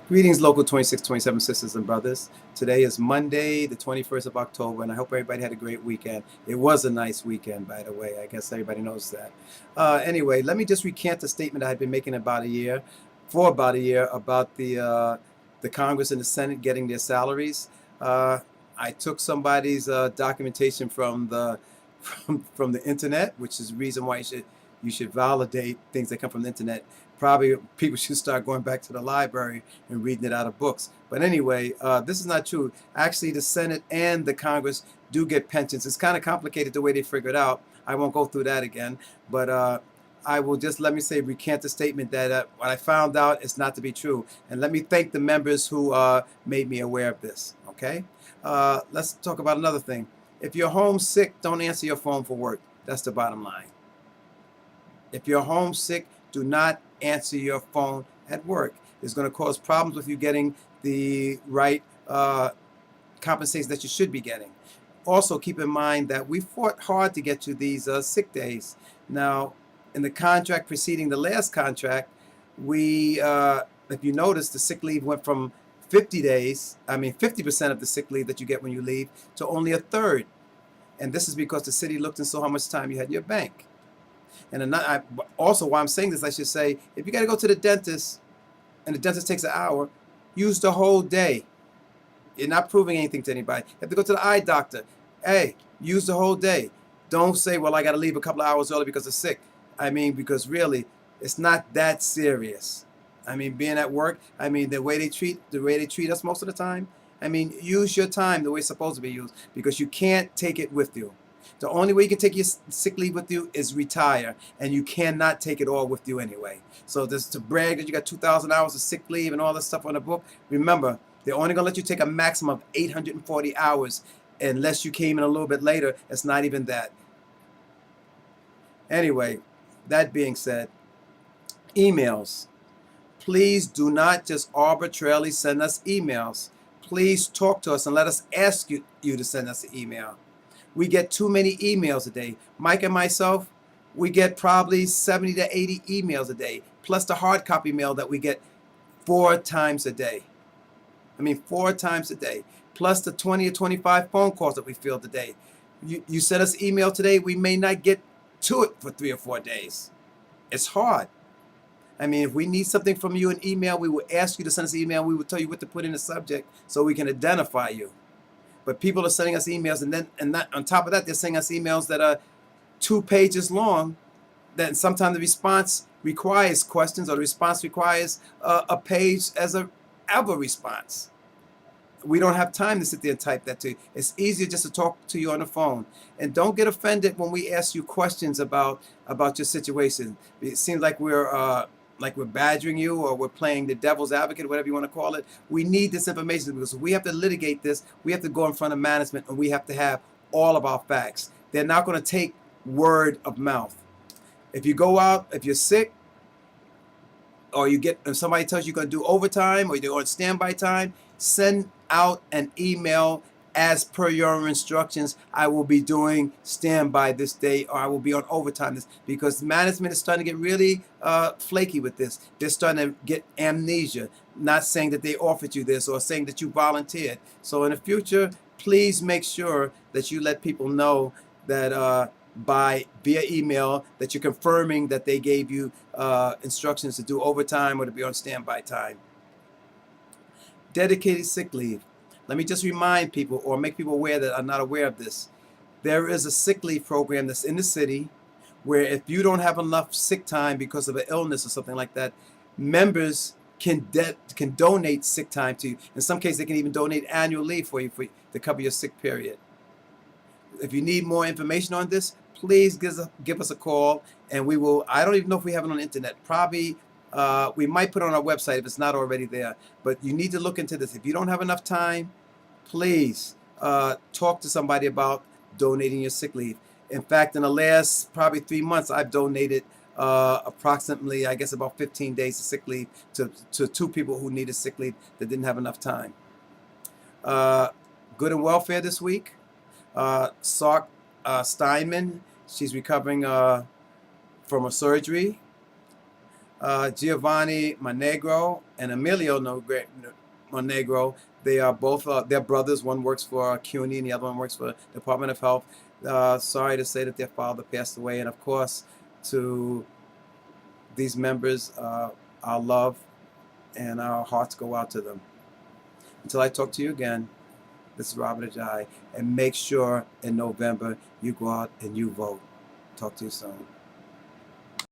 Greetings, Local 2627 sisters and brothers. Today is Monday, the 21st of October, and I hope everybody had a great weekend. It was a nice weekend, by the way. I guess everybody knows that. Anyway, let me just recant the statement I had been making about a year, about the Congress and the Senate getting their salaries. I took somebody's documentation from the from the internet, which is the reason why you should validate things that come from the internet. Probably people should start going back to the library and reading it out of books. But anyway, this is not true. Actually, the Senate and the Congress do get pensions. It's kind of complicated the way they figure it out. I won't go through that again. But I will just, let me say, recant the statement that what I found out is not to be true. And let me thank the members who made me aware of this. Okay? Let's talk about another thing. If you're homesick, don't answer your phone for work. That's the bottom line. If you're homesick, do not answer your phone at work. It's going to cause problems with you getting the right compensation that you should be getting. Also, keep in mind that we fought hard to get you these sick days. Now, in the contract preceding the last contract, if you notice, the sick leave went from 50 days, 50% of the sick leave that you get when you leave, to only a third. And this is because the city looked and saw how much time you had in your bank. And also, while I'm saying this, I should say, if you got to go to the dentist and the dentist takes an hour, use the whole day. You're not proving anything to anybody. You have to go to the eye doctor. Hey, use the whole day. Don't say, well, I got to leave a couple of hours early because I'm sick. Because really, it's not that serious. Being at work, the way they treat us most of the time. Use your time the way it's supposed to be used, because you can't take it with you. The only way you can take your sick leave with you is retire, and you cannot take it all with you anyway. So just to brag that you got 2,000 hours of sick leave and all this stuff on the book, remember, they're only going to let you take a maximum of 840 hours unless you came in a little bit later. It's not even that. Anyway, that being said, emails. Please do not just arbitrarily send us emails. Please talk to us and let us ask you to send us an email. We get too many emails a day. Mike and myself, we get probably 70 to 80 emails a day, plus the hard copy mail that we get 4 times a day. 4 times a day, plus the 20 or 25 phone calls that we field a day. You send us email today, we may not get to it for 3 or 4 days. It's hard. If we need something from you in email, we will ask you to send us an email. We will tell you what to put in the subject so we can identify you. But people are sending us emails, and on top of that, they're sending us emails that are 2 pages long. That sometimes the response requires questions, or the response requires a page as a response. We don't have time to sit there and type that to you. It's easier just to talk to you on the phone. And don't get offended when we ask you questions about your situation. It seems like we're badgering you, or we're playing the devil's advocate, whatever you want to call it. We need this information, because we have to litigate this. We have to go in front of management, and we have to have all of our facts. They're not going to take word of mouth. If you go out, if you're sick, or if somebody tells you you're going to do overtime, or you're on standby time, send out an email. As per your instructions, I will be doing standby this day, or I will be on overtime because management is starting to get really flaky with this. They're starting to get amnesia, not saying that they offered you this or saying that you volunteered. So in the future, please make sure that you let people know that via email that you're confirming that they gave you instructions to do overtime or to be on standby time. Dedicated sick leave. Let me just remind people, or make people aware that are not aware of this. There is a sick leave program that's in the city where if you don't have enough sick time because of an illness or something like that, members can donate sick time to you. In some cases, they can even donate annual leave for you to cover your sick period. If you need more information on this, please give us a call, and we will. I don't even know if we have it on the internet. Probably we might put it on our website if it's not already there. But you need to look into this. If you don't have enough time, please talk to somebody about donating your sick leave. In fact, in the last probably 3 months, I've donated approximately, I guess, about 15 days of sick leave to 2 people who needed sick leave that didn't have enough time. Good and welfare this week. Sark Steinman, she's recovering from a surgery. Giovanni Monegro and Emilio Monegro. They are both they're brothers. One works for CUNY and the other one works for Department of Health. Sorry to say that their father passed away, and of course, to these members, our love and our hearts go out to them. Until I talk to you again, this is Robert Ajay, and make sure in November you go out and you vote. Talk to you soon.